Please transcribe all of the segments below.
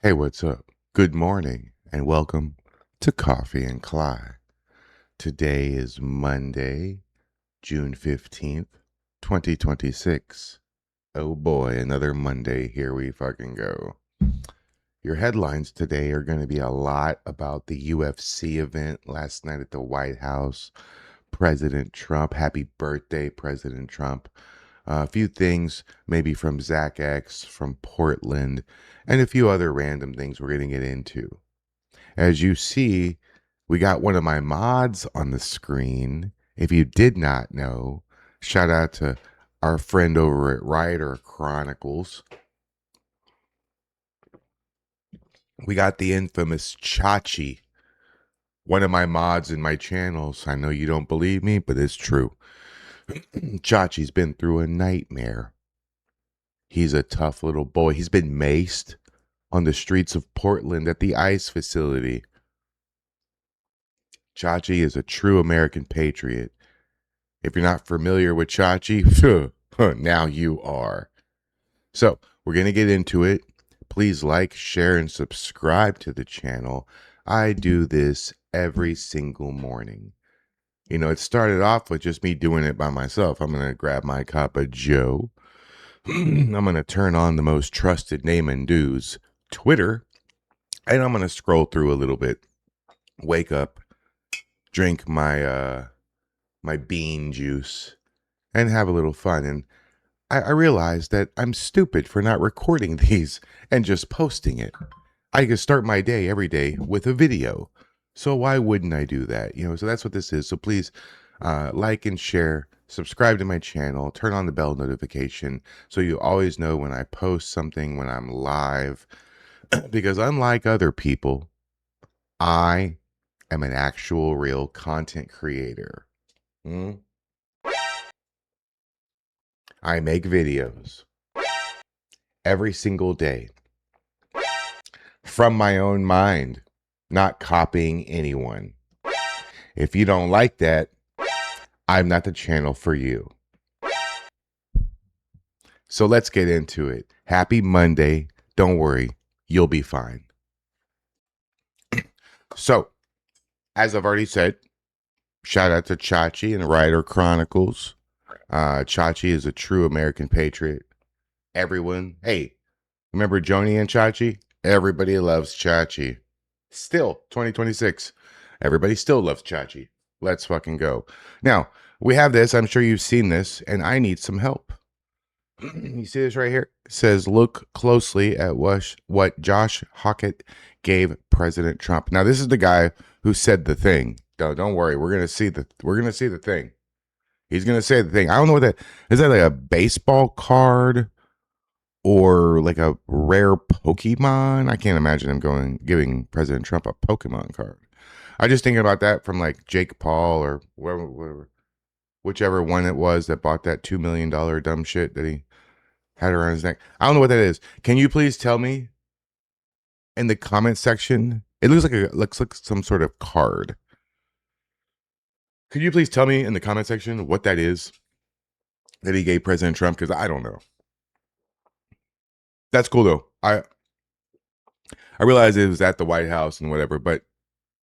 Hey, what's up? Good morning and welcome to Coffee and Kly. Today is Monday, June 15th, 2026. Oh boy, another Monday. Here we fucking go. Your headlines today are going to be a lot about the UFC event last night at the White House. President Trump. Happy birthday, President Trump. A few things maybe from Zach X, from Portland, and a few other random things we're going to get into. As you see, we got one of my mods on the screen. If you did not know, shout out to our friend over at Rider Chronicles. We got the infamous Chachi, one of my mods in my channels. I know you don't believe me, but it's true. Chachi's been through a nightmare. He's a tough little boy. He's been maced on the streets of Portland at the ICE facility. Chachi is a true American patriot. If you're not familiar with Chachi, now you are. So we're going to get into it. Please like, share, and subscribe to the channel. I do this every single morning. You know, it started off with just me doing it by myself. I'm going to grab my cup of Joe. I'm going to turn on the most trusted name in Tues, Twitter, and I'm going to scroll through a little bit. Wake up, drink my my bean juice, and have a little fun. And I realized that I'm stupid for not recording these and just posting it. I could start my day every day with a video. So why wouldn't I do that? You know, so that's what this is. So please like and share, subscribe to my channel, turn on the bell notification so you always know when I post something, when I'm live. Because unlike other people, I am an actual real content creator. I make videos every single day from my own mind, not copying anyone. If you don't like that, I'm not the channel for you. So let's get into it. Happy Monday. Don't worry, you'll be fine. So, as I've already said, shout out to Chachi and Rider Chronicles. Chachi is a true American patriot. Everyone, hey, remember Joni and Chachi? Everybody loves Chachi. Still, 2026. Everybody still loves Chachi. Let's fucking go. Now, we have this. I'm sure you've seen this, and I need some help. You see this right here? It says, look closely at what Josh Hockett gave President Trump. Now, this is the guy who said the thing. Don't worry. We're going to see the thing. He's going to say the thing. I don't know what that is. That like a baseball card or like a rare Pokemon? I can't imagine him giving President Trump a Pokemon card. I just thinking about that from like Jake Paul or whichever one it was that bought that $2 million dumb shit that he had around his neck. I don't know what that is. Can you please tell me in the comment section? It looks like some sort of card. Could you please tell me in the comment section what that is that he gave President Trump? Because I don't know. That's cool though. I realized it was at the White House and whatever, but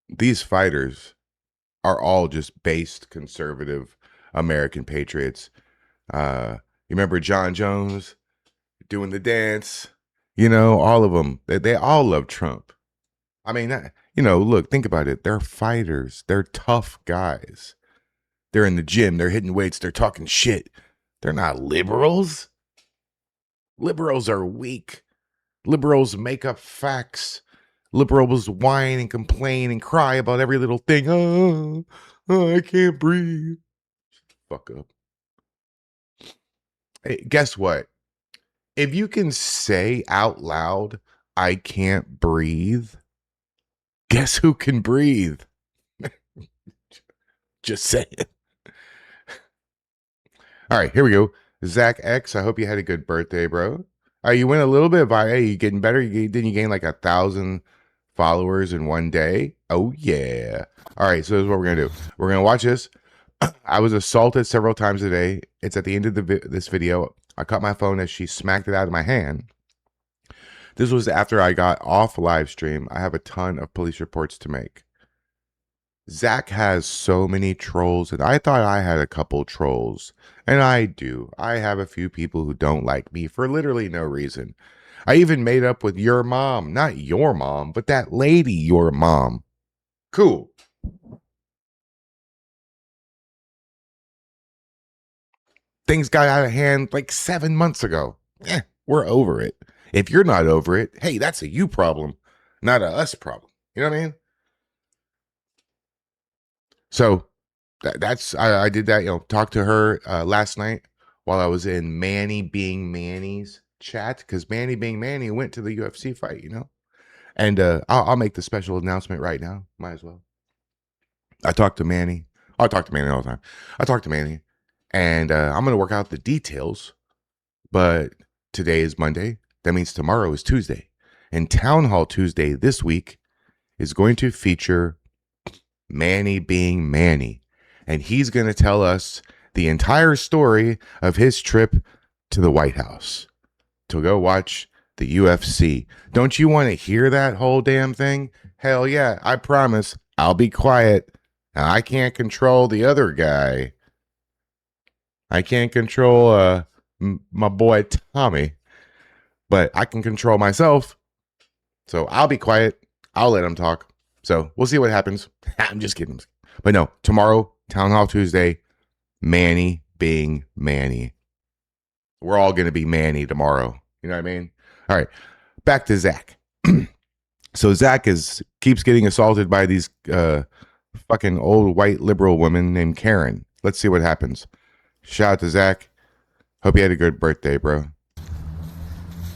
these fighters are all just based conservative American patriots. You remember John Jones doing the dance? You know, all of them. They all love Trump. I mean, you know, look, think about it. They're fighters. They're tough guys. They're in the gym. They're hitting weights. They're talking shit. They're not liberals. Liberals are weak. Liberals make up facts. Liberals whine and complain and cry about every little thing. Oh, I can't breathe. Fuck up. Hey, guess what? If you can say out loud, I can't breathe, guess who can breathe? Just say it. All right, here we go. Zach X, I hope you had a good birthday, bro. You went a little bit by. Hey, you getting better? Didn't you gain like 1,000 followers in one day? Oh, yeah. All right, so this is what we're going to do. We're going to watch this. I was assaulted several times a day. It's at the end of this video. I caught my phone as she smacked it out of my hand This was after I got off live stream. I have a ton of police reports to make. Zach has so many trolls, and I thought I had a couple trolls. And I do. I have a few people who don't like me for literally no reason. I even made up with your mom. Not your mom, but that lady, your mom. Cool. Things got out of hand like 7 months ago. We're over it. If you're not over it, hey, that's a you problem, not a us problem. You know what I mean? So I did that, talked to her last night while I was in Manny Being Manny's chat, because Manny Being Manny went to the UFC fight, and I'll make the special announcement right now. Might as well. I talked to Manny. I talk to Manny all the time. I talked to Manny, and I'm going to work out the details, but today is Monday. That means tomorrow is Tuesday, and Townhall Tuesday this week is going to feature Manny Being Manny, and he's going to tell us the entire story of his trip to the White House to go watch the UFC. Don't you want to hear that whole damn thing? Hell yeah, I promise I'll be quiet. I can't control the other guy. I can't control my boy Tommy, but I can control myself. So I'll be quiet. I'll let him talk. So we'll see what happens. I'm just kidding. But no, tomorrow, Townhall Tuesday, Manny Being Manny. We're all going to be Manny tomorrow. You know what I mean? All right, back to Zach. So Zach keeps getting assaulted by these fucking old white liberal women named Karen. Let's see what happens. Shout out to Zach. Hope you had a good birthday, bro.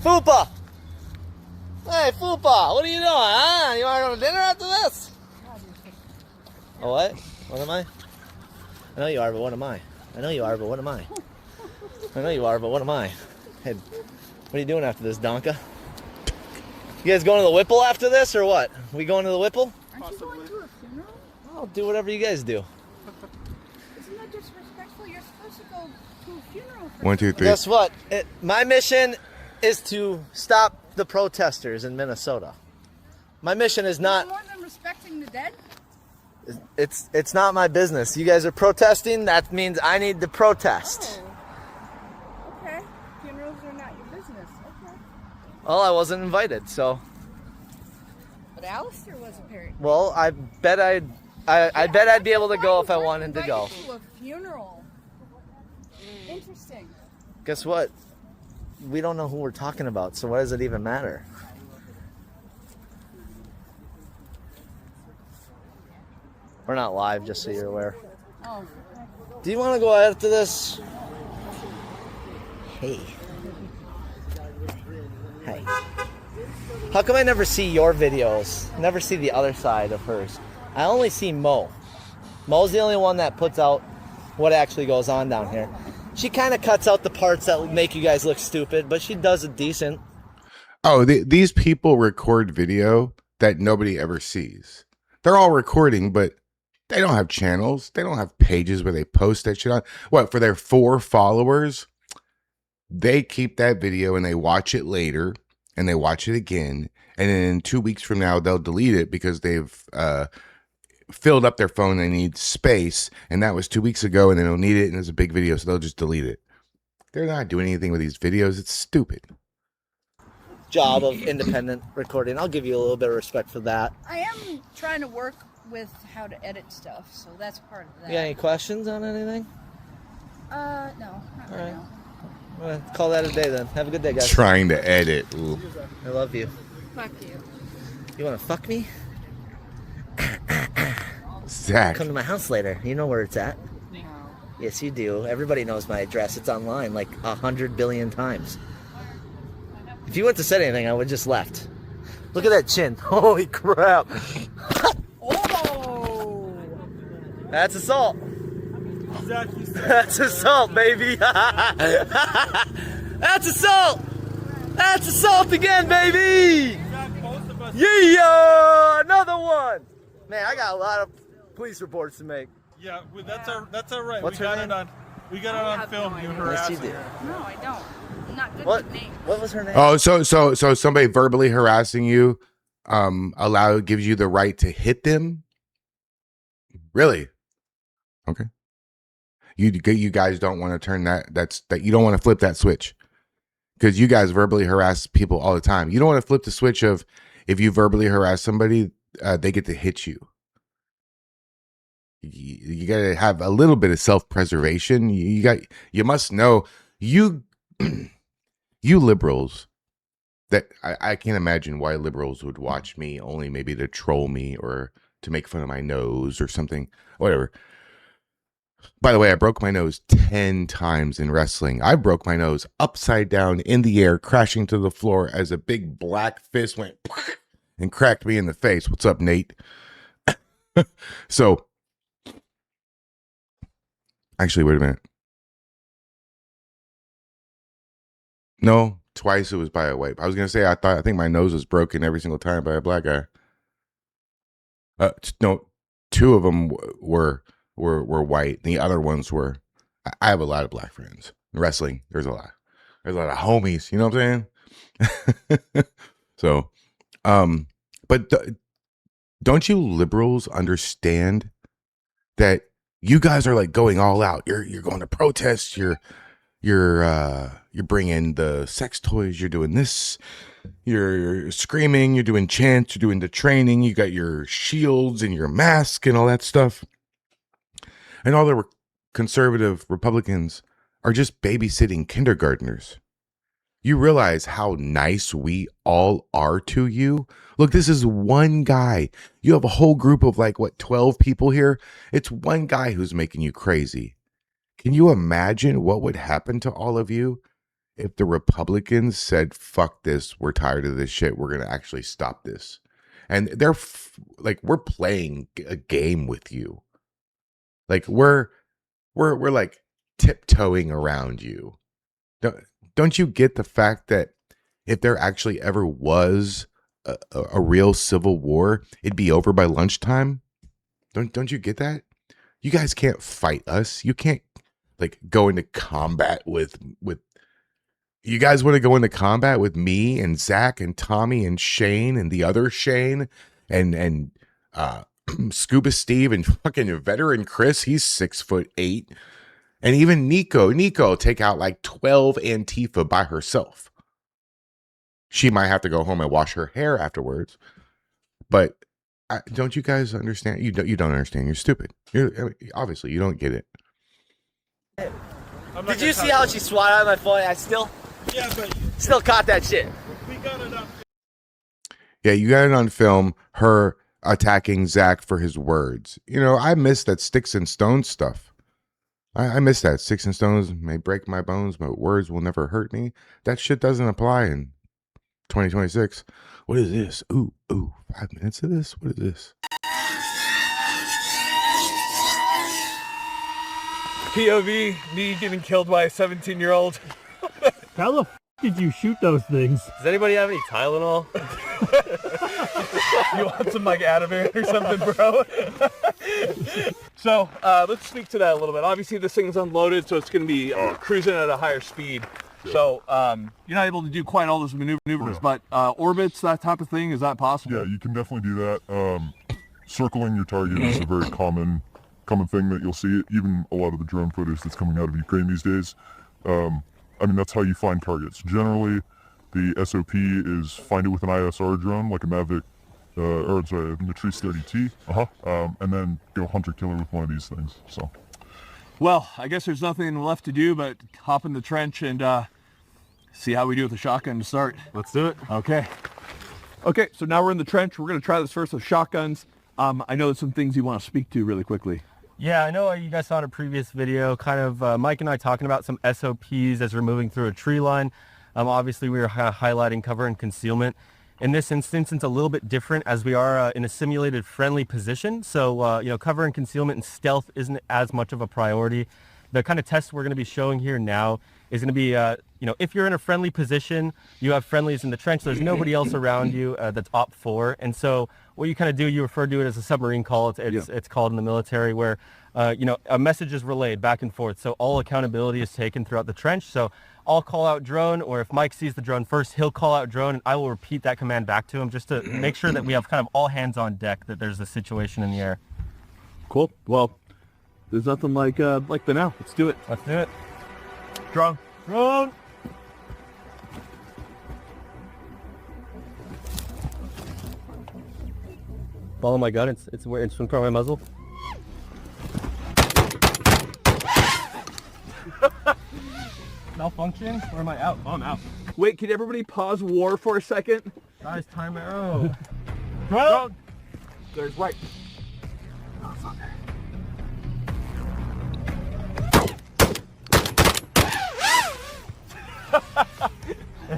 Fupa! Hey, Fupa, what are you doing, huh? You want to go to dinner after this? Oh, what? What am I? I know you are, but what am I? I know you are, but what am I? I know you are, but what am I? Hey, what are you doing after this, Donka? You guys going to the Whipple after this, or what? We going to the Whipple? Aren't you going to a funeral? I'll do whatever you guys do. Isn't that disrespectful? You're supposed to go to a funeral. 1, 2, 3. Guess what? My mission is to stop the protesters in Minnesota. My mission is not... More than respecting the dead? It's not my business. You guys are protesting, that means I need to protest. Oh. Okay. Funerals are not your business. Okay. Well, I wasn't invited, so... But Alistair was apparently. Well, I bet I'd be able to go if I wanted to go. To a funeral. Interesting. Guess what? We don't know who we're talking about, so what does it even matter? We're not live, just so you're aware. Oh. Do you want to go after this? Hey. Hey. How come I never see your videos? Never see the other side of hers? I only see Mo. Mo's the only one that puts out what actually goes on down here. She kind of cuts out the parts that make you guys look stupid, but she does it decent. Oh, these people record video that nobody ever sees. They're all recording, but they don't have channels. They don't have pages where they post that shit on. What, for their 4 followers? They keep that video and they watch it later and they watch it again. And then 2 weeks from now, they'll delete it because they've filled up their phone. They need space. And that was 2 weeks ago and they don't need it. And it's a big video, so they'll just delete it. They're not doing anything with these videos. It's stupid. Job of independent recording. I'll give you a little bit of respect for that. I am trying to work with how to edit stuff, so that's part of that. You got any questions on anything? No, not All right right. now. Well, call that a day then. Have a good day, guys. Trying to edit. Ooh. I love you. Fuck you. You want to fuck me? Zach. Come to my house later. You know where it's at. No. Yes, you do. Everybody knows my address. It's online like 100 billion times. If you wouldn't have said anything, I would have just left. Look at that chin. Holy crap. Oh! That's assault. That's assault, baby. That's assault. That's assault again, baby. Yeah, another one. Man, I got a lot of police reports to make. Yeah, that's all right. What's we her got name? it on. We got it on film. You Yes, harassing you did. her. No, I don't. not good What? with names. What was her name? Oh, so somebody verbally harassing you, gives you the right to hit them? Really? Okay. You guys don't want to turn that you don't want to flip that switch, because you guys verbally harass people all the time. You don't want to flip the switch of, if you verbally harass somebody, they get to hit you. You got to have a little bit of self-preservation. You must know, you you liberals, that I can't imagine why liberals would watch me only maybe to troll me or to make fun of my nose or something, whatever. By the way, I broke my nose 10 times in wrestling. I broke my nose upside down in the air, crashing to the floor as a big black fist went and cracked me in the face. What's up, Nate? So, actually, wait a minute. No, twice it was by a white. I was gonna say I think my nose was broken every single time by a black guy. No, two of them were white. The other ones were. I have a lot of black friends in wrestling. There's a lot of homies. You know what I'm saying? So, but don't you liberals understand that you guys are like going all out? You're going to protest. You're bringing the sex toys. You're doing this. You're screaming. You're doing chants. You're doing the training. You got your shields and your mask and all that stuff. And all the conservative Republicans are just babysitting kindergartners. You realize how nice we all are to you? Look, this is one guy. You have a whole group of 12 people here. It's one guy who's making you crazy. Can you imagine what would happen to all of you if the Republicans said, fuck this, we're tired of this shit, we're going to actually stop this? And they're we're playing a game with you. We're like tiptoeing around you. Don't you get the fact that if there actually ever was a real civil war, it'd be over by lunchtime? Don't you get that? You guys can't fight us. You can't go into combat with you guys want to go into combat with me and Zach and Tommy and Shane and the other Shane and Scuba Steve and fucking veteran Chris. He's 6'8", and even Nico take out 12 Antifa by herself. She might have to go home and wash her hair afterwards, but don't you guys understand? You don't understand. You're stupid. Obviously you don't get it. Did you see how she swatted on my phone? I still caught that shit. We got it up. Yeah, you got it on film, her attacking Zach for his words. I miss that sticks and stones stuff. I miss that. Sticks and stones may break my bones, but words will never hurt me. That shit doesn't apply in 2026. What is this? Ooh, 5 minutes of this? What is this? POV, me getting killed by a 17-year-old. How the f did you shoot those things? Does anybody have any Tylenol? You want some Ativan or something, bro? So let's speak to that a little bit. Obviously this thing's unloaded, so it's going to be cruising at a higher speed. So you're not able to do quite all those maneuvers, but orbits, that type of thing, is that possible? Yeah, you can definitely do that. Circling your target is a very common thing that you'll see. Even a lot of the drone footage that's coming out of Ukraine these days. That's how you find targets. Generally, the SOP is find it with an ISR drone, like a Mavic, Matrice 30T, and then go hunter-killer with one of these things. So, well, I guess there's nothing left to do but hop in the trench and see how we do with the shotgun to start. Let's do it. Okay, so now we're in the trench. We're going to try this first with shotguns. I know there's some things you want to speak to really quickly. Yeah, I know you guys saw in a previous video, kind of Mike and I talking about some SOPs as we're moving through a tree line. Obviously, we were highlighting cover and concealment. In this instance, it's a little bit different as we are in a simulated friendly position. So, cover and concealment and stealth isn't as much of a priority. The kind of test we're going to be showing here now is going to be, if you're in a friendly position, you have friendlies in the trench, there's nobody else around you that's op 4. And so what you kind of do, you refer to it as a submarine call. It's called in the military where, a message is relayed back and forth. So all accountability is taken throughout the trench. So I'll call out drone, or if Mike sees the drone first, he'll call out drone, and I will repeat that command back to him just to make sure that we have kind of all hands on deck, that there's a situation in the air. Cool. Well, there's nothing like the now. Let's do it. Let's do it. Drone. Drone! Follow my gun, it's in front of my muzzle. Malfunction? Or am I out? Oh, I'm out. Wait, can everybody pause war for a second? Nice time arrow. Drone. There's right.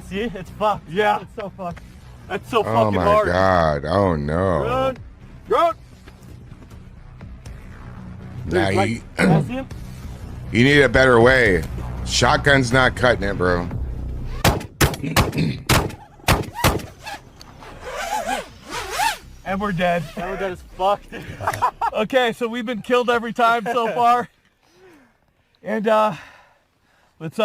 See? It's fucked. Yeah. It's so fucked. That's so Oh fucking my hard. god. Oh no. Drone. Drone. Now There's you, I see him? you need a better way. Shotgun's not cutting it, bro. And we're dead. That one is fucked. Okay, so we've been killed every time so far. And let's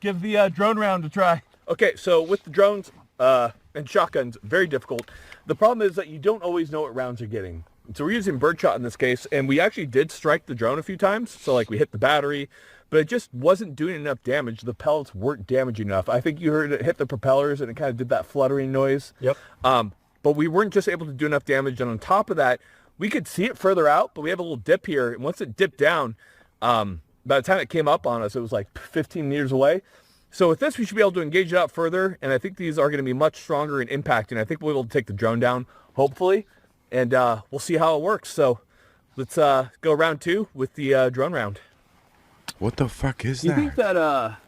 give the drone round a try. Okay, so with the drones and shotguns, very difficult. The problem is that you don't always know what rounds you're getting. So we're using birdshot in this case, and we actually did strike the drone a few times. So like we hit the battery, but it just wasn't doing enough damage. The pellets weren't damaging enough. I think you heard it hit the propellers and it kind of did that fluttering noise. Yep. But we weren't just able to do enough damage. And on top of that, we could see it further out, but we have a little dip here. And once it dipped down, by the time it came up on us, it was like 15 meters away. So with this, we should be able to engage it out further. And I think these are going to be much stronger in impact. And I think we'll be able to take the drone down, hopefully. And we'll see how it works. So let's go round 2 with the drone round. What the fuck is You that? think that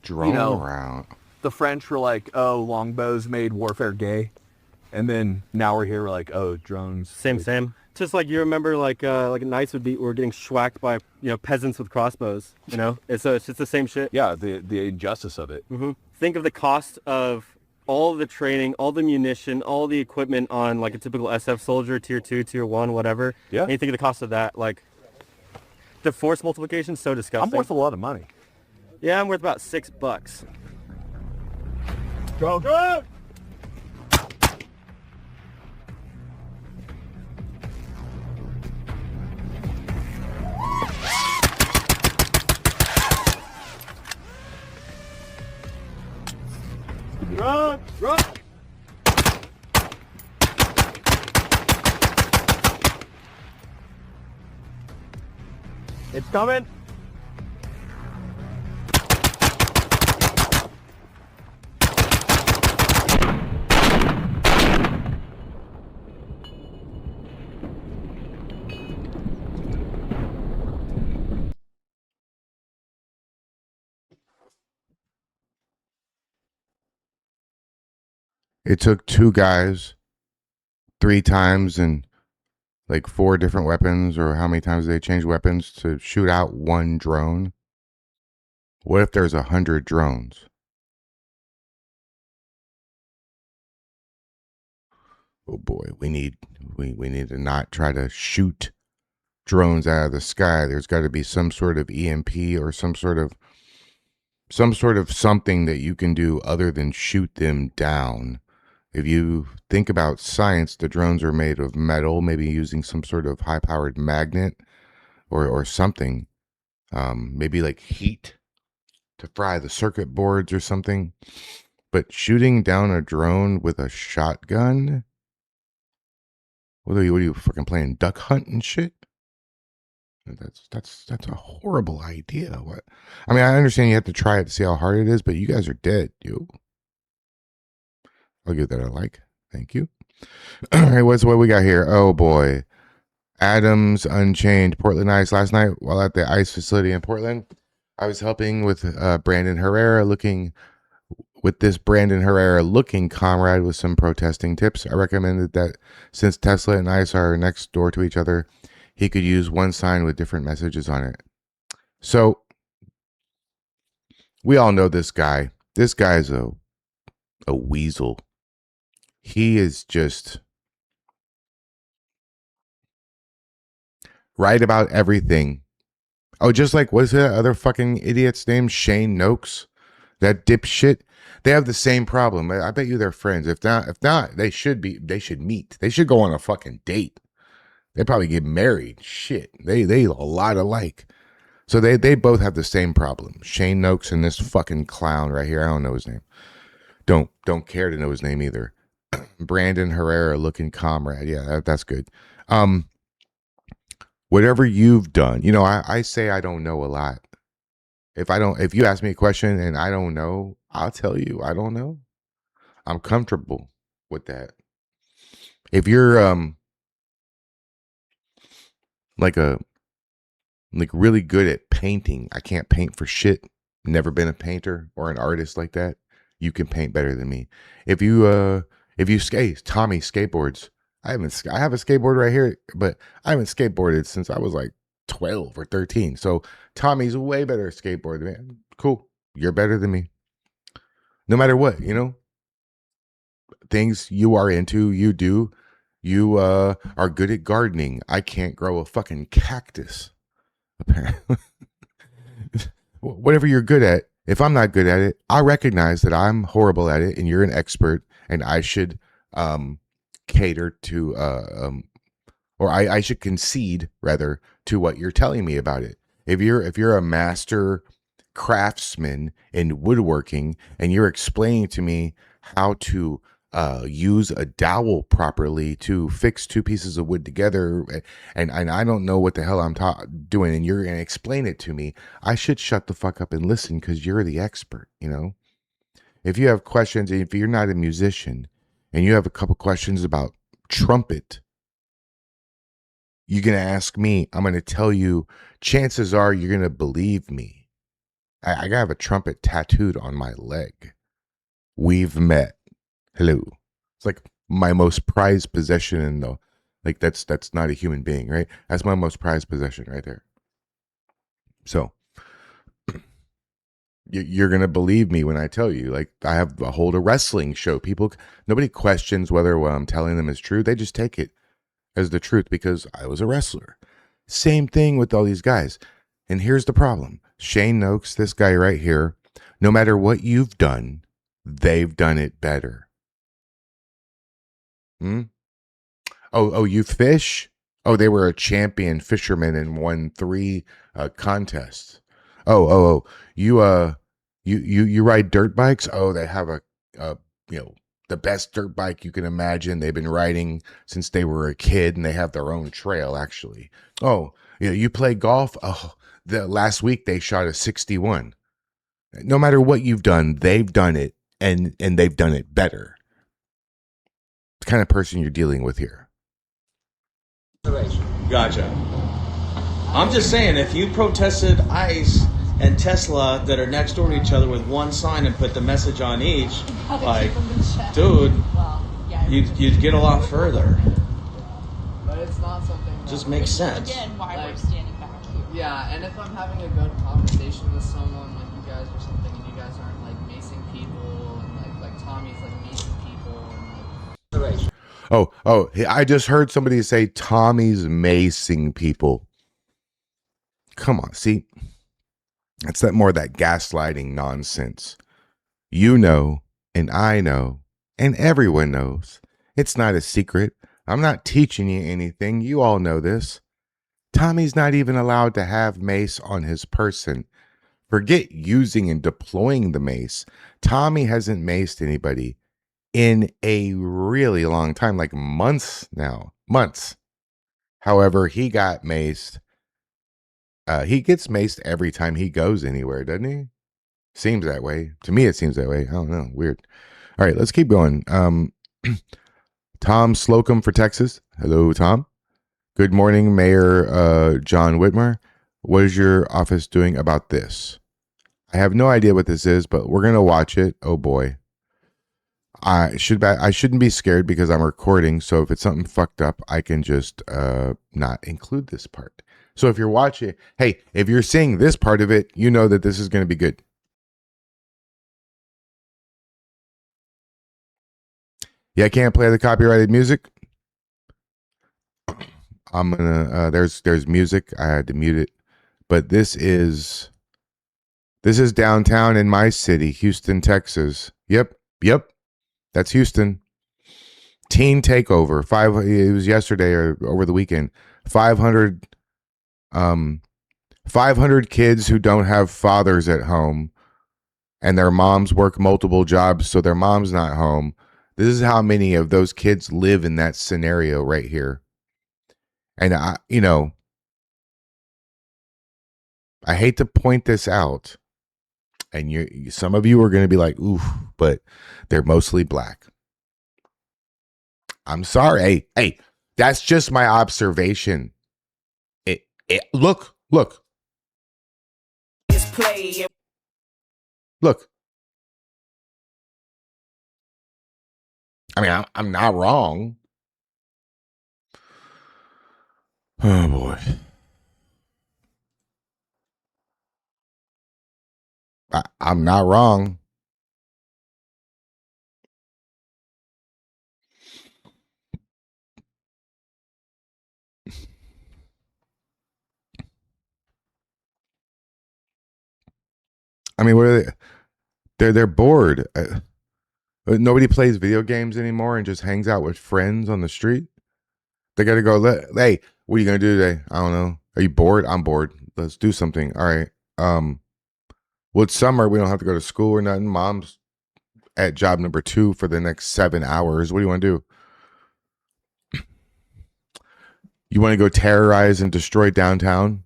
Drone know, round. the French were like, oh, longbows made warfare gay? And then now we're here, we're like, oh, drones. Same. Just like you remember, like knights were getting schwacked by peasants with crossbows. It's just the same shit. Yeah, the injustice of it. Mm-hmm. Think of the cost of all the training, all the munition, all the equipment on like a typical SF soldier, tier 2, tier 1, whatever. Yeah. And you think of the cost of that, like the force multiplication is so disgusting. I'm worth a lot of money. Yeah, I'm worth about $6. Drone. Drone! Run! Run! It's coming. It took 2 guys 3 times and like 4 different weapons, or how many times they changed weapons to shoot out 1 drone. What if there's 100 drones? Oh boy, we need to not try to shoot drones out of the sky. There's got to be some sort of EMP or some sort of something that you can do other than shoot them down. If you think about science, the drones are made of metal, maybe using some sort of high-powered magnet or something, maybe like heat to fry the circuit boards or something. But shooting down a drone with a shotgun? What are you fucking playing duck hunt and shit? That's a horrible idea. What? I mean, I understand you have to try it to see how hard it is, but you guys are dead, yo. I'll give that a like. Thank you. All right, what we got here? Oh boy. Adams Unchained, Portland Ice. Last night while at the ice facility in Portland, I was helping with Brandon Herrera looking comrade with some protesting tips. I recommended that since Tesla and ICE are next door to each other, he could use one sign with different messages on it. So we all know this guy. This guy's a weasel. He is just right about everything. Oh, just like, what is that other fucking idiot's name? Shane Noakes. That dipshit. They have the same problem. I bet you they're friends. If not, they should be. They should meet. They should go on a fucking date. They probably get married. Shit. They a lot alike. So they both have the same problem. Shane Noakes and this fucking clown right here. I don't know his name. Don't care to know his name either. Brandon Herrera looking comrade. Yeah, that's good. Whatever you've done, I say I don't know a lot. If you ask me a question and I don't know, I'll tell you I don't know. I'm comfortable with that. If you're like really good at painting, I can't paint for shit. Never been a painter or an artist like that. You can paint better than me. If you skate, Tommy skateboards. I have a skateboard right here, but I haven't skateboarded since I was like 12 or 13. So Tommy's way better at skateboard, man. Cool. You're better than me. No matter what, things you are into, you do. You are good at gardening. I can't grow a fucking cactus. Apparently. Whatever you're good at, if I'm not good at it, I recognize that I'm horrible at it and you're an expert and I should cater to or I should concede rather to what you're telling me about it. If you're a master craftsman in woodworking and you're explaining to me how to use a dowel properly to fix two pieces of wood together, and I don't know what the hell I'm doing, and you're gonna explain it to me, I should shut the fuck up and listen because you're the expert. If you have questions, if you're not a musician and you have a couple questions about trumpet, you're gonna ask me. I'm gonna tell you. Chances are you're gonna believe me. I have a trumpet tattooed on my leg. We've met. Hello. It's like my most prized possession in the, like that's not a human being, right? That's my most prized possession right there. So you're going to believe me when I tell you, like I hold a wrestling show. Nobody questions whether what I'm telling them is true. They just take it as the truth because I was a wrestler. Same thing with all these guys. And here's the problem. Shane Noakes, this guy right here, no matter what you've done, they've done it better. Oh, you fish? Oh, they were a champion fisherman and won 3 contests. Oh, you ride dirt bikes? Oh, they have the best dirt bike you can imagine. They've been riding since they were a kid and they have their own trail actually. Oh, you play golf? Oh, the last week they shot a 61. No matter what you've done, they've done it and they've done it better. The kind of person you're dealing with here. Gotcha. I'm just saying, if you protested ICE and Tesla that are next door to each other with one sign and put the message on each, like, dude, you'd get a lot further. But it's not something that just makes sense. Again, why we're standing back here. Yeah, and if I'm having a good conversation with someone, like you guys or something, and you guys aren't like macing people, and like Tommy's like macing people, and like. Oh, I just heard somebody say Tommy's macing people. Come on, see? It's that gaslighting nonsense. You know, and I know, and everyone knows. It's not a secret. I'm not teaching you anything. You all know this. Tommy's not even allowed to have mace on his person. Forget using and deploying the mace. Tommy hasn't maced anybody in a really long time, like months now. Months. However, he got maced. He gets maced every time he goes anywhere, doesn't he? Seems that way. To me, it seems that way. I don't know. Weird. All right, let's keep going. Tom Slocum for Texas. Hello, Tom. Good morning, Mayor John Whitmer. What is your office doing about this? I have no idea what this is, but we're going to watch it. Oh, boy. I shouldn't be scared because I'm recording, so if it's something fucked up, I can just not include this part. So if you're watching, hey, if you're seeing this part of it, you know that this is going to be good. Yeah, I can't play the copyrighted music. I'm gonna there's music. I had to mute it, but this is This is downtown in my city, Houston, Texas. Yep. That's Houston. Teen takeover. It was yesterday or over the weekend. 500 kids who don't have fathers at home and their moms work multiple jobs, so their mom's not home. This is how many of those kids live in that scenario right here. And I hate to point this out, and some of you are going to be like, oof, but they're mostly black. I'm sorry. Hey, that's just my observation. Look. Look. I mean, I'm not wrong. Oh, boy. I'm not wrong. I mean, what are they? They're bored. Nobody plays video games anymore and just hangs out with friends on the street. They got to go. Hey, what are you gonna do today? I don't know. Are you bored? I'm bored. Let's do something. All right. Well, it's summer. We don't have to go to school or nothing. Mom's at job number 2 for the next 7 hours. What do you want to do? You want to go terrorize and destroy downtown?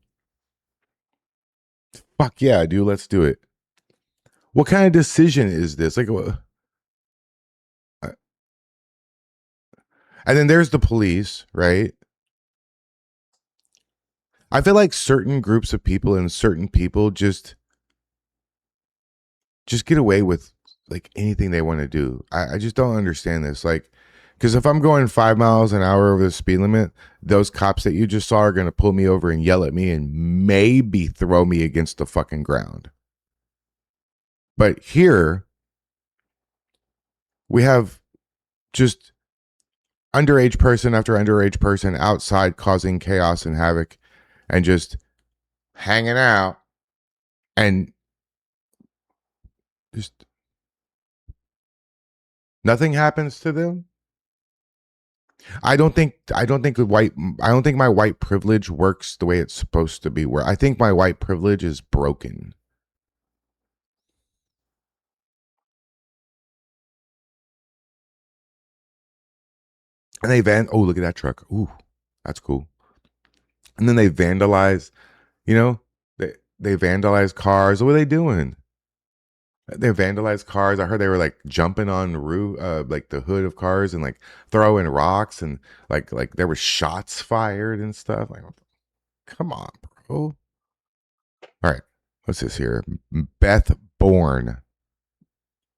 Fuck yeah, dude. Let's do it. What kind of decision is this? Like, and then there's the police, right? I feel like certain groups of people and certain people just get away with like anything they want to do. I just don't understand this. Like, because if I'm going 5 miles an hour over the speed limit, those cops that you just saw are going to pull me over and yell at me and maybe throw me against the fucking ground. But here, we have just underage person after underage person outside causing chaos and havoc and just hanging out and just nothing happens to them. I don't think my white privilege works the way it's supposed to be. Where I think my white privilege is broken. And oh, look at that truck. Ooh, that's cool. And then they vandalize, they vandalize cars. What are they doing? They vandalized cars. I heard they were like jumping on the roof, like the hood of cars and like throwing rocks and like there were shots fired and stuff. Like, come on, bro. All right. What's this here? Beth Bourne.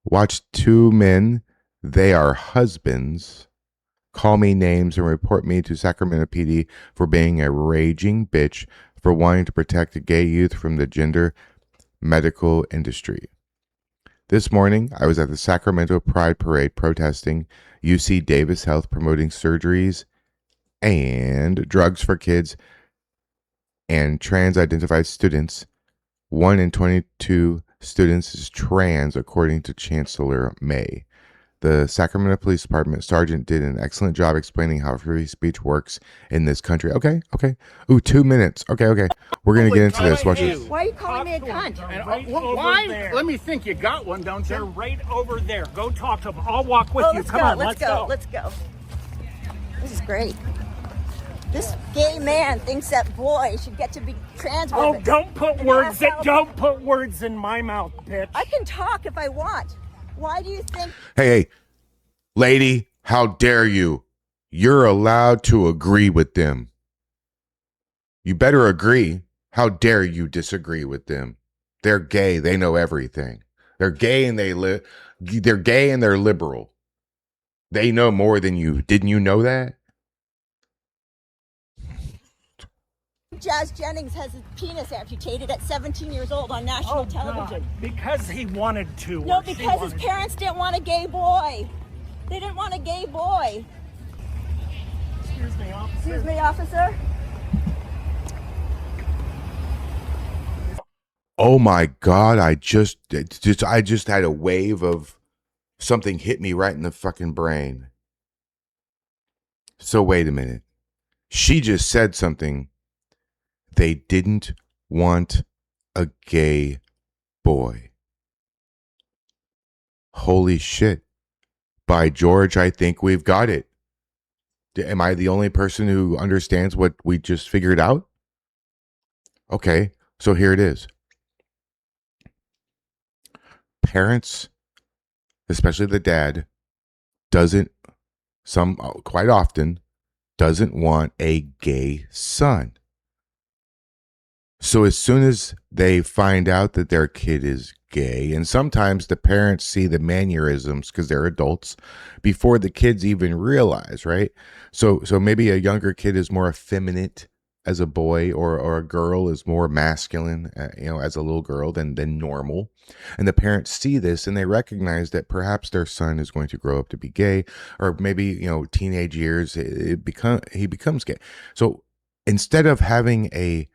Watch 2 men. They are husbands. Call me names and report me to Sacramento PD for being a raging bitch for wanting to protect gay youth from the gender medical industry. This morning, I was at the Sacramento Pride Parade protesting UC Davis Health promoting surgeries and drugs for kids and trans-identified students. 1 in 22 students is trans, according to Chancellor May. The Sacramento Police Department sergeant did an excellent job explaining how free speech works in this country. Okay. Ooh, 2 minutes. Okay. We're going to get into this. Watch this. Why are you calling me a cunt? Why? Let me think. You got one, don't you? They're right over there. Go talk to them. I'll walk with you. Come on, let's go. Let's go. This is great. This gay man thinks that boy should get to be trans women. Oh, don't put words in my mouth, bitch. I can talk if I want. Why do you think... Hey, lady, how dare you? You're allowed to agree with them. You better agree. How dare you disagree with them? They're gay. They know everything. They're gay and they're gay and they're liberal. They know more than you. Didn't you know that? Jazz Jennings has his penis amputated at 17 years old on national television. God. Because he wanted to. No, because his parents didn't want a gay boy. They didn't want a gay boy. Excuse me, officer. Excuse me, officer. Oh my God, I just had a wave of something hit me right in the fucking brain. So wait a minute. She just said something. They didn't want a gay boy. Holy shit. By George, I think we've got it. Am I the only person who understands what we just figured out? Okay, so here it is. Parents, especially the dad, quite often doesn't want a gay son. So as soon as they find out that their kid is gay, and sometimes the parents see the mannerisms because they're adults before the kids even realize, right? So maybe a younger kid is more effeminate as a boy, or a girl is more masculine, as a little girl than normal. And the parents see this and they recognize that perhaps their son is going to grow up to be gay, or maybe, teenage years, he becomes gay. So instead of having a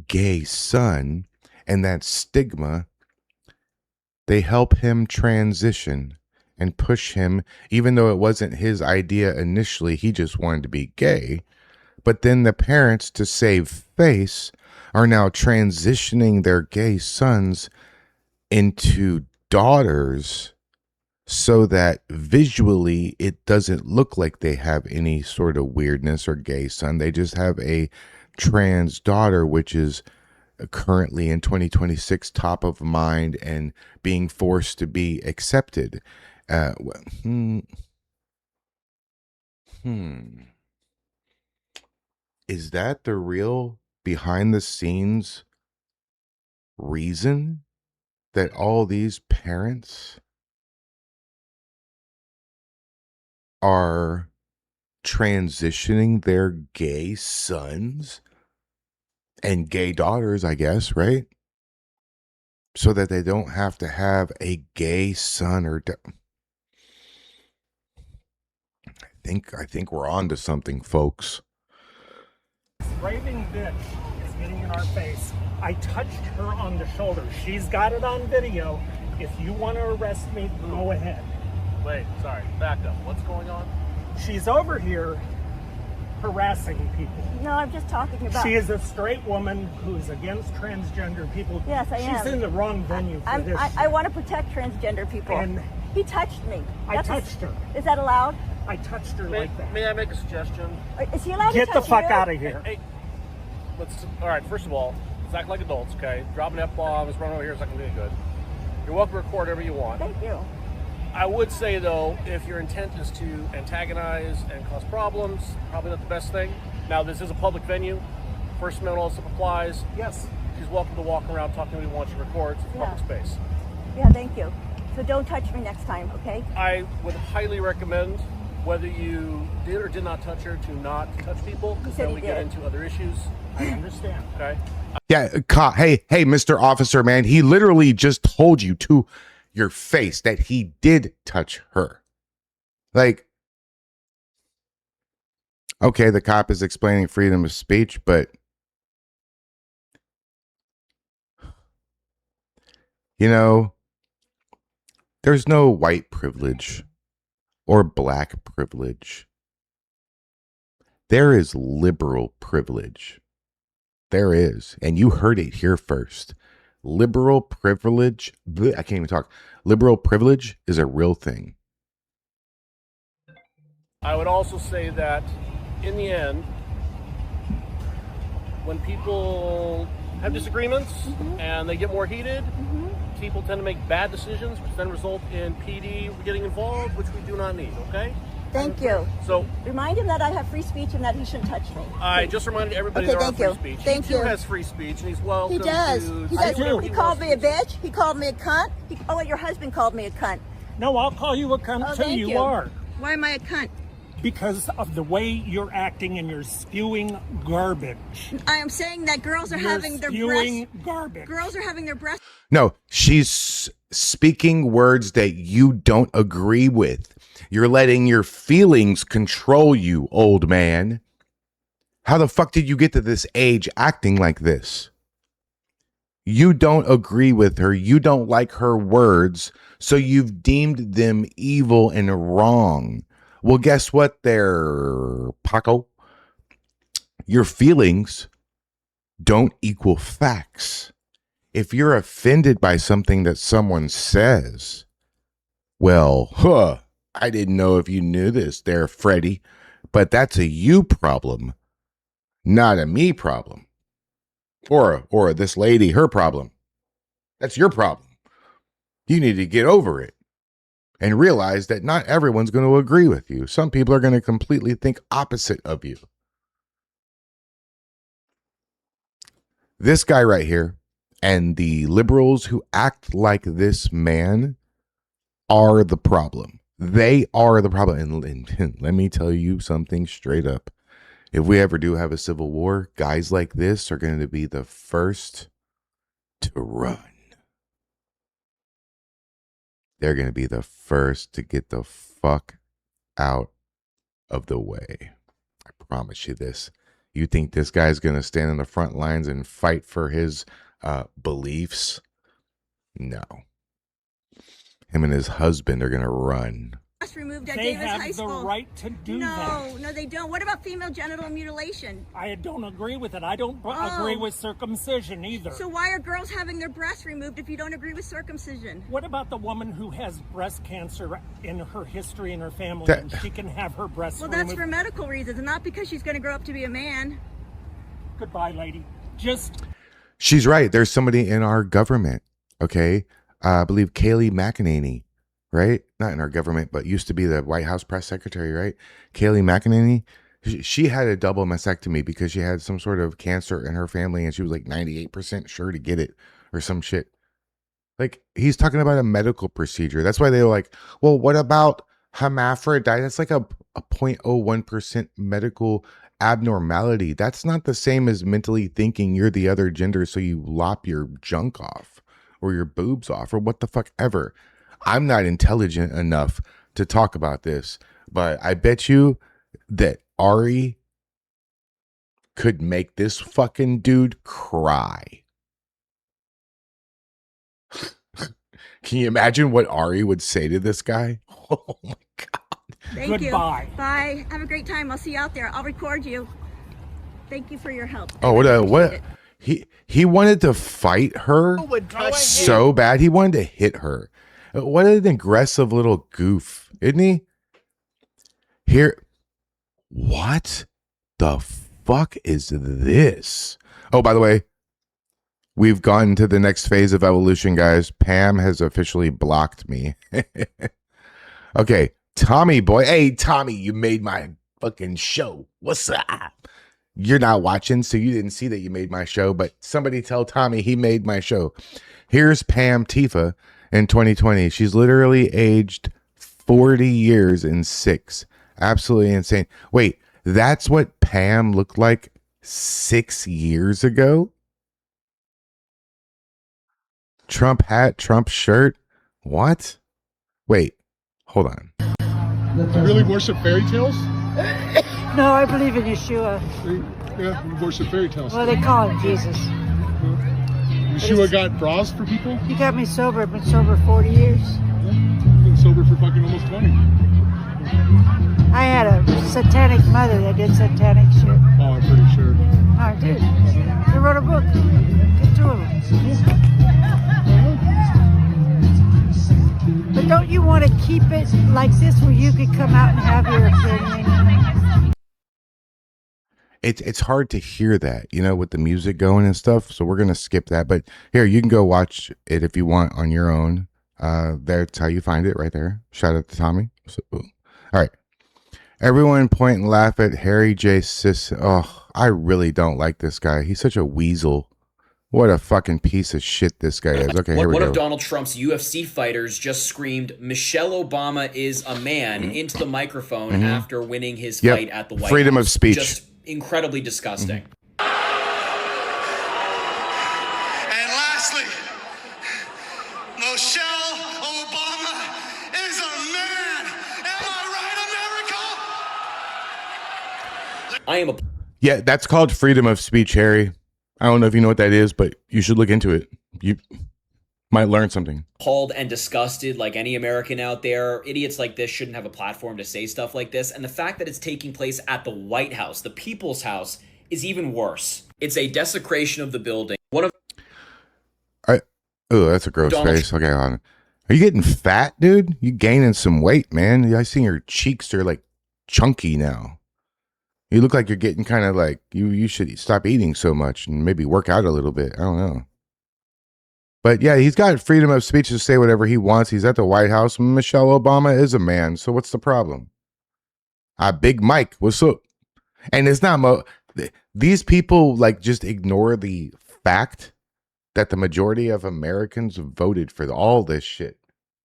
gay son and that stigma, they help him transition and push him, even though it wasn't his idea initially, he just wanted to be gay. But then the parents, to save face, are now transitioning their gay sons into daughters so that visually it doesn't look like they have any sort of weirdness or gay son. They just have a trans daughter, which is currently in 2026 top of mind and being forced to be accepted. Is that the real behind the scenes reason that all these parents are transitioning their gay sons and gay daughters, I guess, right? So that they don't have to have a gay son or I think we're on to something, folks. Raving bitch is getting in our face. I touched her on the shoulder. She's got it on video. If you want to arrest me, go ahead. Wait, sorry, back up. What's going on? She's over here harassing people. No, I'm just talking about. She is a straight woman who's against transgender people. Yes, I am. She's in the wrong venue for this. I want to protect transgender people. And he touched me. I touched her. Is that allowed? I touched her like that. May I make a suggestion? Is he allowed Get to the touch fuck you? out of here. Hey, all right, first of all, let's act like adults, okay? Dropping F-bombs, running over here is not going to do any good. You're welcome to record whatever you want. Thank you. I would say, though, if your intent is to antagonize and cause problems, probably not the best thing. Now, this is a public venue. First Amendment also applies. Yes. She's welcome to walk around talking to who wants to record. It's public space. Yeah, thank you. So don't touch me next time, okay? I would highly recommend, whether you did or did not touch her, to not touch people, because then we get into other issues. I understand. Okay? Yeah, hey, Mr. Officer, man, he literally just told you to your face that he did touch her. Like, okay, the cop is explaining freedom of speech, but there's no white privilege or black privilege. There is liberal privilege. There is. And you heard it here first. Liberal privilege, I can't even talk. Liberal privilege is a real thing. I would also say that in the end, when people have disagreements and they get more heated, people tend to make bad decisions, which then result in PD getting involved, which we do not need, okay? Thank you. So remind him that I have free speech and that he shouldn't touch me. I just reminded everybody Okay, there are thank free you. speech. Thank he too you. has free speech, and he's welcome He does. to He say does. whatever He he called wants me a to say. bitch. He called me a cunt. Your husband called me a cunt. No, I'll call you a cunt too. Thank You are. Why am I a cunt? Because of the way you're acting and you're spewing garbage. I am saying that girls are You're having their spewing breasts. garbage. Girls are having their breasts. No, she's speaking words that you don't agree with. You're letting your feelings control you, old man. How the fuck did you get to this age acting like this? You don't agree with her. You don't like her words. So you've deemed them evil and wrong. Well, guess what there, Paco? Your feelings don't equal facts. If you're offended by something that someone says, well, I didn't know if you knew this there, Freddie, but that's a you problem, not a me problem. Or this lady, her problem. That's your problem. You need to get over it and realize that not everyone's going to agree with you. Some people are going to completely think opposite of you. This guy right here and the liberals who act like this man are the problem. They are the problem. And let me tell you something straight up. If we ever do have a civil war, guys like this are going to be the first to run. They're going to be the first to get the fuck out of the way. I promise you this. You think this guy's going to stand in the front lines and fight for his beliefs? No. Him and his husband are going to run. Removed at They Davis have High the School. right to do that. No, they don't. What about female genital mutilation? I don't agree with it. I don't agree with circumcision either. So why are girls having their breasts removed if you don't agree with circumcision? What about the woman who has breast cancer in her history in her family and she can have her breasts removed? Well, that's for medical reasons, and not because she's going to grow up to be a man. Goodbye, lady. She's right. There's somebody in our government, okay? I believe Kayleigh McEnany, right? Not in our government, but used to be the White House press secretary, right? Kayleigh McEnany. She had a double mastectomy because she had some sort of cancer in her family and she was like 98% sure to get it or some shit. Like, he's talking about a medical procedure. That's why they were like, well, what about hermaphrodite? That's like a 0.01% medical abnormality. That's not the same as mentally thinking you're the other gender so you lop your junk off or your boobs off or what the fuck ever. I'm not intelligent enough to talk about this, but I bet you that Ari could make this fucking dude cry. Can you imagine what Ari would say to this guy? Oh my God. Thank Goodbye. you. Bye. Have a great time. I'll see you out there. I'll record you. Thank you for your help. Oh, what? He wanted to fight her so bad. He wanted to hit her. What an aggressive little goof, isn't he? Here, what the fuck is this? Oh, by the way, we've gone to the next phase of evolution, guys. Pam has officially blocked me. Okay, Tommy boy. Hey, Tommy, you made my fucking show. What's up? You're not watching, so you didn't see that you made my show, but somebody tell Tommy he made my show. Here's Pam Tifa in 2020. She's literally aged 40 years and 6. Absolutely insane. Wait, that's what Pam looked like 6 years ago? Trump hat, Trump shirt? What? Wait, hold on. You really worship fairy tales? No, I believe in Yeshua. Yeah, you worship fairy tales. Well, they call him Jesus. Yeshua got bras for people? He got me sober. I've been sober 40 years. Yeah, been sober for fucking almost 20. I had a satanic mother that did satanic shit. Oh, I'm pretty sure. I did. They wrote a book. Get 2 of them. But don't you want to keep it like this where you could come out and have your opinion? It's hard to hear that, you know, with the music going and stuff. So we're going to skip that. But here, you can go watch it if you want on your own. That's how you find it right there. Shout out to Tommy. So, all right. Everyone point and laugh at Harry J. Sis. Oh, I really don't like this guy. He's such a weasel. What a fucking piece of shit this guy is. Okay, here we go. One of Donald Trump's UFC fighters just screamed, "Michelle Obama is a man," into the microphone after winning his fight at the White House. Freedom of speech. Just incredibly disgusting. And lastly, Michelle Obama is a man. Am I right, America? I am a... Yeah, that's called freedom of speech, Harry. I don't know if you know what that is, but you should look into it. You might learn something. Appalled and disgusted like any American out there. Idiots like this shouldn't have a platform to say stuff like this. And the fact that it's taking place at the White House, the People's House, is even worse. It's a desecration of the building. Oh, that's a gross face. Okay, hold on. Are you getting fat, dude? You gaining some weight, man. I see your cheeks. They're like chunky now. You look like you're getting kind of like, you should stop eating so much and maybe work out a little bit. I don't know. But yeah, he's got freedom of speech to say whatever he wants. He's at the White House. Michelle Obama is a man. So what's the problem? Big Mike, what's up? And it's not, these people like just ignore the fact that the majority of Americans voted for all this shit.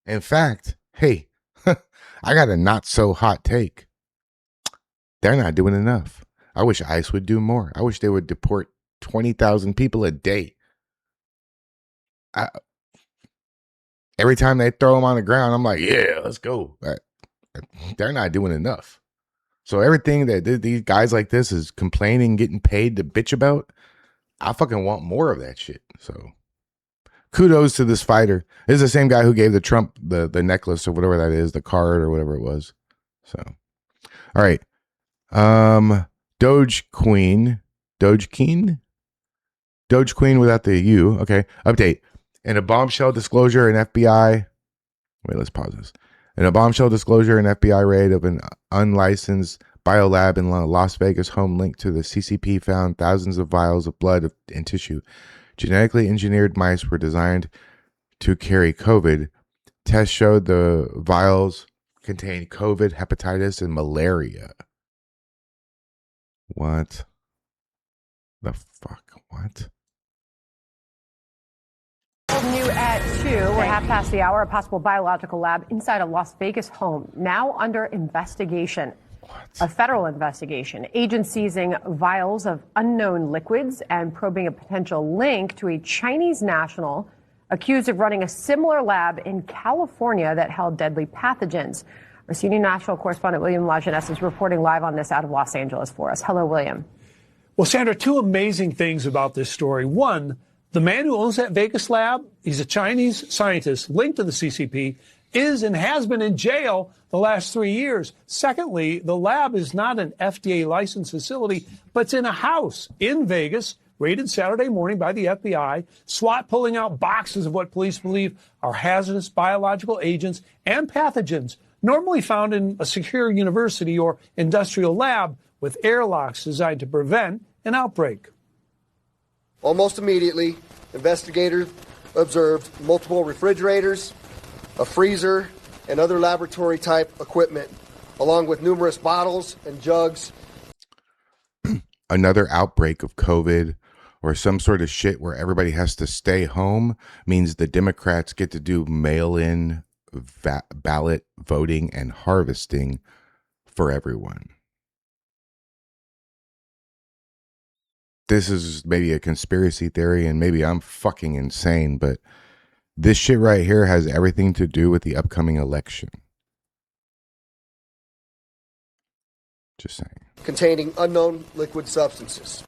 In fact, hey, I got a not so hot take. They're not doing enough. I wish ICE would do more. I wish they would deport 20,000 people a day. Every time they throw them on the ground, I'm like, yeah, let's go. They're not doing enough. So everything that these guys like this is complaining, getting paid to bitch about, I fucking want more of that shit. So kudos to this fighter. This is the same guy who gave the Trump the necklace or whatever that is, the card or whatever it was. So, all right. Dogecoin without the U. Okay. Update. In a bombshell disclosure, an FBI. Wait, let's pause this. In a bombshell disclosure, an FBI raid of an unlicensed biolab in Las Vegas home linked to the CCP found thousands of vials of blood and tissue. Genetically engineered mice were designed to carry COVID. Tests showed the vials contained COVID, hepatitis, and malaria. What the fuck? What? New at 2, we're half past the hour, a possible biological lab inside a Las Vegas home, now under investigation. A federal investigation. Agents seizing vials of unknown liquids and probing a potential link to a Chinese national accused of running a similar lab in California that held deadly pathogens. Our senior national correspondent William Lajeunesse is reporting live on this out of Los Angeles for us. Hello, William. Well, Sandra, two amazing things about this story. One, the man who owns that Vegas lab, he's a Chinese scientist linked to the CCP, is and has been in jail the last 3 years. Secondly, the lab is not an FDA licensed facility, but it's in a house in Vegas, raided Saturday morning by the FBI, SWAT pulling out boxes of what police believe are hazardous biological agents and pathogens normally found in a secure university or industrial lab with airlocks designed to prevent an outbreak. Almost immediately, investigators observed multiple refrigerators, a freezer, and other laboratory-type equipment, along with numerous bottles and jugs. Another outbreak of COVID or some sort of shit where everybody has to stay home means the Democrats get to do mail-in ballot voting and harvesting for everyone. This is maybe a conspiracy theory and maybe I'm fucking insane, but this shit right here has everything to do with the upcoming election. Just saying. Containing unknown liquid substances.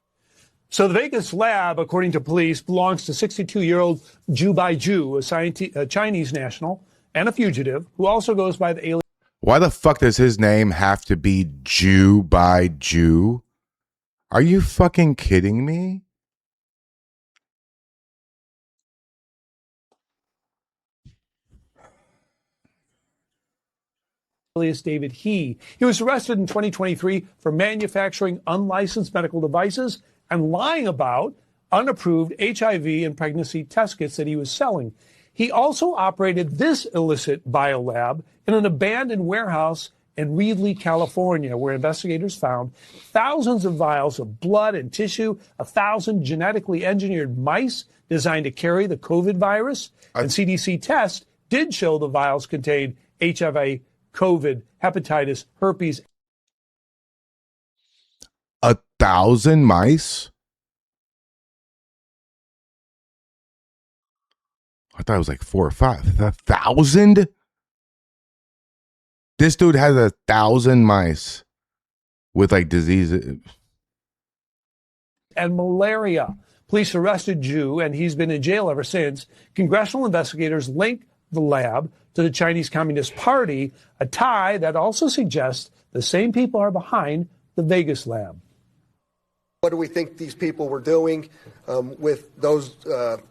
So the Vegas lab, according to police, belongs to 62-year-old Zhu Baiju, a Chinese national and a fugitive who also goes by the alien. Why the fuck does his name have to be Jew by Jew? Are you fucking kidding me? Alias David He. He was arrested in 2023 for manufacturing unlicensed medical devices and lying about unapproved HIV and pregnancy test kits that he was selling. He also operated this illicit biolab in an abandoned warehouse in Reedley, California, where investigators found thousands of vials of blood and tissue, 1,000 genetically engineered mice designed to carry the COVID virus. And CDC tests did show the vials contained HIV, COVID, hepatitis, herpes. 1,000 mice? I thought it was like 4 or 5. 1,000? This dude has 1,000 mice with like diseases. And malaria. Police arrested Zhu, and he's been in jail ever since. Congressional investigators link the lab to the Chinese Communist Party, a tie that also suggests the same people are behind the Vegas lab. What do we think these people were doing with those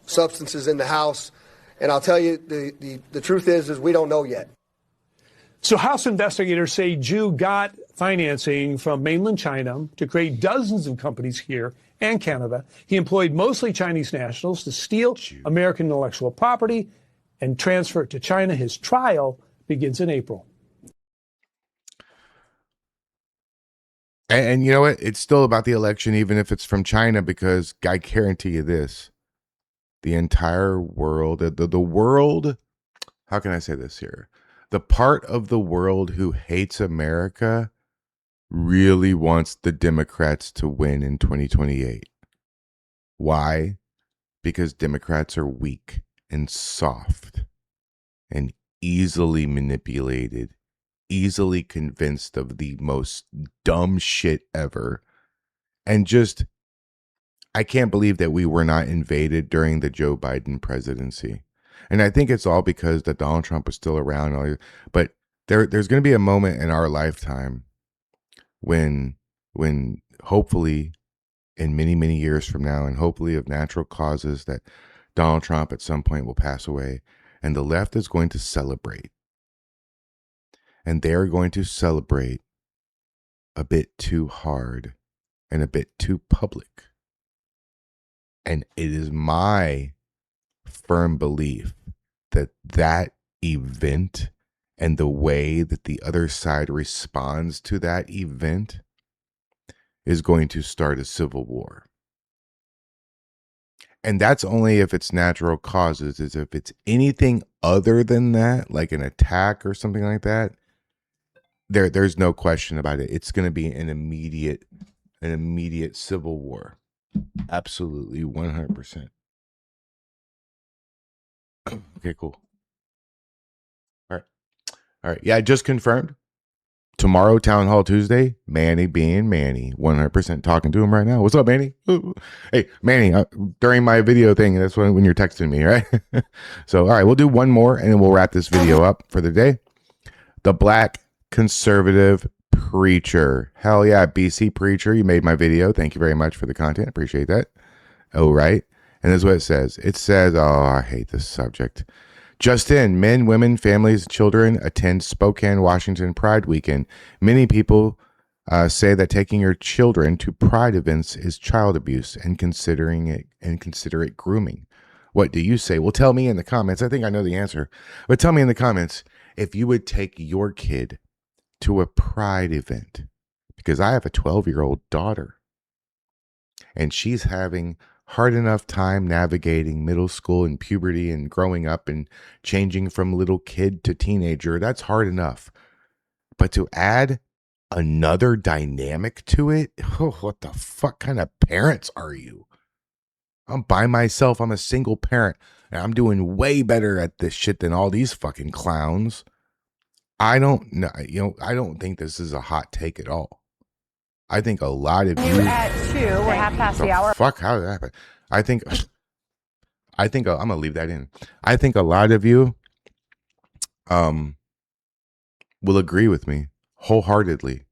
substances in the house? And I'll tell you, the truth is we don't know yet. So House investigators say Zhu got financing from mainland China to create dozens of companies here and Canada. He employed mostly Chinese nationals to steal American intellectual property and transfer it to China. His trial begins in April. And you know what? It's still about the election, even if it's from China, because I guarantee you this. The entire world, the world, how can I say this here? The part of the world who hates America really wants the Democrats to win in 2028. Why? Because Democrats are weak and soft and easily manipulated, easily convinced of the most dumb shit ever. And just, I can't believe that we were not invaded during the Joe Biden presidency. And I think it's all because that Donald Trump was still around. But there's going to be a moment in our lifetime when hopefully in many, many years from now, and hopefully of natural causes, that Donald Trump at some point will pass away, and the left is going to celebrate. And they're going to celebrate a bit too hard and a bit too public. And it is my firm belief that that event and the way that the other side responds to that event is going to start a civil war. And that's only if it's natural causes. Is if it's anything other than that, like an attack or something like that, there's no question about it. It's going to be an immediate civil war. Absolutely, 100%. Okay, cool. All right. Yeah, I just confirmed. Tomorrow, Townhall Tuesday, Manny being Manny, 100% talking to him right now. What's up, Manny? Ooh. Hey, Manny, during my video thing, that's when you're texting me, right? So, all right, we'll do one more, and then we'll wrap this video up for the day. The Black Conservative Preacher. Hell yeah, BC Preacher, you made my video. Thank you very much for the content. Appreciate that. Oh, right. And this is what it says. It says, oh, I hate this subject. Just in, men, women, families, children attend Spokane, Washington Pride Weekend. Many people say that taking your children to Pride events is child abuse and consider it grooming. What do you say? Well, tell me in the comments. I think I know the answer. But tell me in the comments if you would take your kid to a Pride event. Because I have a 12-year-old daughter. And she's having hard enough time navigating middle school and puberty and growing up and changing from little kid to teenager. That's hard enough. But to add another dynamic to it, oh, what the fuck kind of parents are you? I'm by myself. I'm a single parent. And I'm doing way better at this shit than all these fucking clowns. I don't know. I don't think this is a hot take at all. I think a lot of you at 2, we're half past the hour. Fuck, how did that happen? I think I'm gonna leave that in. I think a lot of you will agree with me wholeheartedly.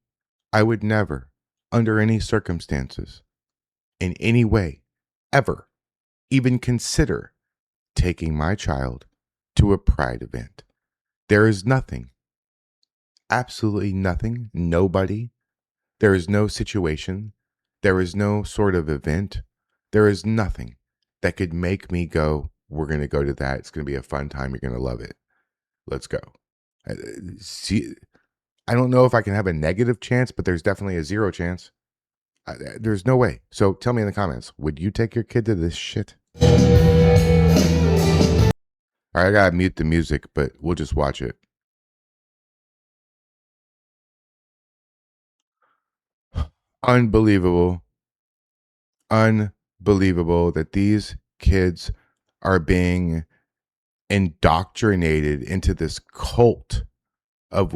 I would never, under any circumstances, in any way, ever, even consider taking my child to a Pride event. There is nothing, absolutely nothing, nobody. There is no situation. There is no sort of event. There is nothing that could make me go, we're going to go to that. It's going to be a fun time. You're going to love it. Let's go. See, I don't know if I can have a negative chance, but there's definitely a 0 chance. There's no way. So tell me in the comments, would you take your kid to this shit? All right, I got to mute the music, but we'll just watch it. Unbelievable that these kids are being indoctrinated into this cult of,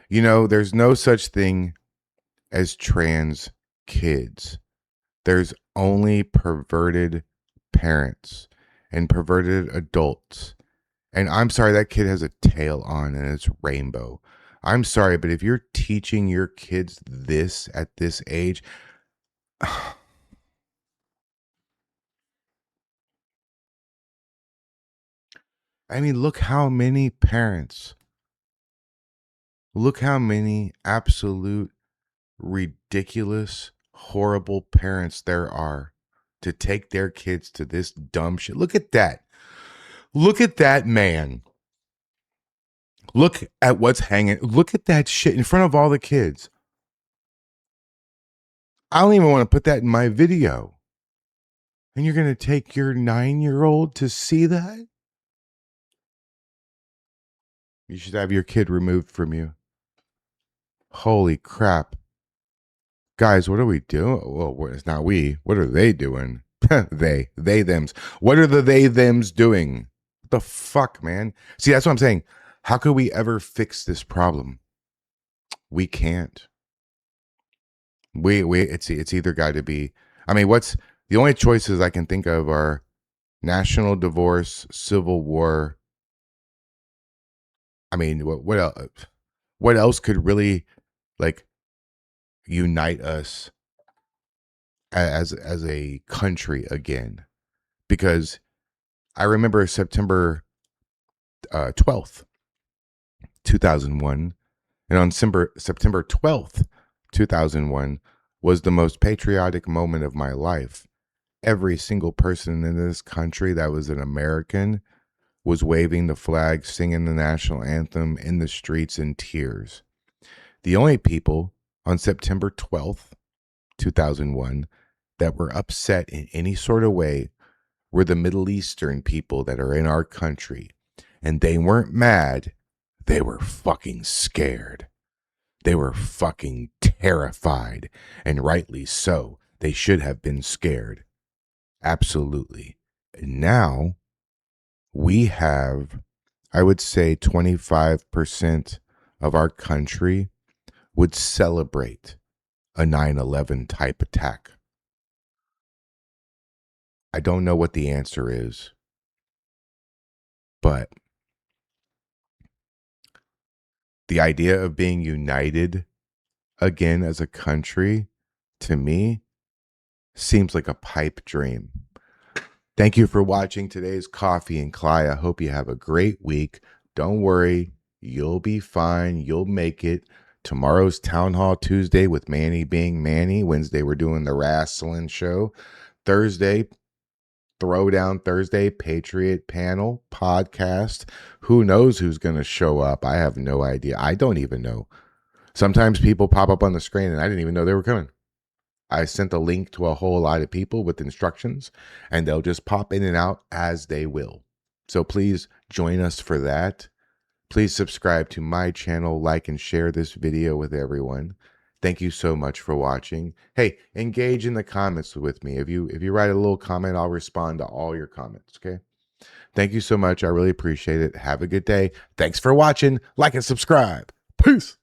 there's no such thing as trans kids. There's only perverted parents and perverted adults. And I'm sorry, that kid has a tail on and it's rainbow. I'm sorry, but if you're teaching your kids this at this age, I mean, look how many parents, look how many absolute ridiculous, horrible parents there are to take their kids to this dumb shit. Look at that. Look at that man. Look at what's hanging. Look at that shit in front of all the kids. I don't even want to put that in my video. And you're going to take your 9-year-old to see that? You should have your kid removed from you. Holy crap. Guys, what are we doing? Well, it's not we. What are they doing? They, thems. What are the they, thems doing? What the fuck, man? See, that's what I'm saying. How could we ever fix this problem? We can't. It's either got to be, I mean, what's the only choices I can think of are national divorce, civil war. I mean, what else? What else could really like unite us as a country again? Because I remember September 12th, 2001, and on September 12th, 2001 was the most patriotic moment of my life. Every single person in this country that was an American was waving the flag, singing the national anthem in the streets in tears. The only people on September 12th, 2001, that were upset in any sort of way were the Middle Eastern people that are in our country. And they weren't mad. They were fucking scared. They were fucking terrified. And rightly so. They should have been scared. Absolutely. And now we have, I would say 25% of our country would celebrate a 9/11 type attack. I don't know what the answer is, but the idea of being united again as a country, to me, seems like a pipe dream. Thank you for watching today's Coffee and Kly. I hope you have a great week. Don't worry, you'll be fine. You'll make it. Tomorrow's Townhall Tuesday with Manny being Manny. Wednesday, we're doing the Wrasslin show. Thursday, Throwdown Thursday, Patriot panel, podcast. Who knows who's going to show up? I have no idea. I don't even know. Sometimes people pop up on the screen and I didn't even know they were coming. I sent a link to a whole lot of people with instructions and they'll just pop in and out as they will. So please join us for that. Please subscribe to my channel, like and share this video with everyone. Thank you so much for watching. Hey, engage in the comments with me. If you write a little comment, I'll respond to all your comments, okay? Thank you so much. I really appreciate it. Have a good day. Thanks for watching. Like and subscribe. Peace.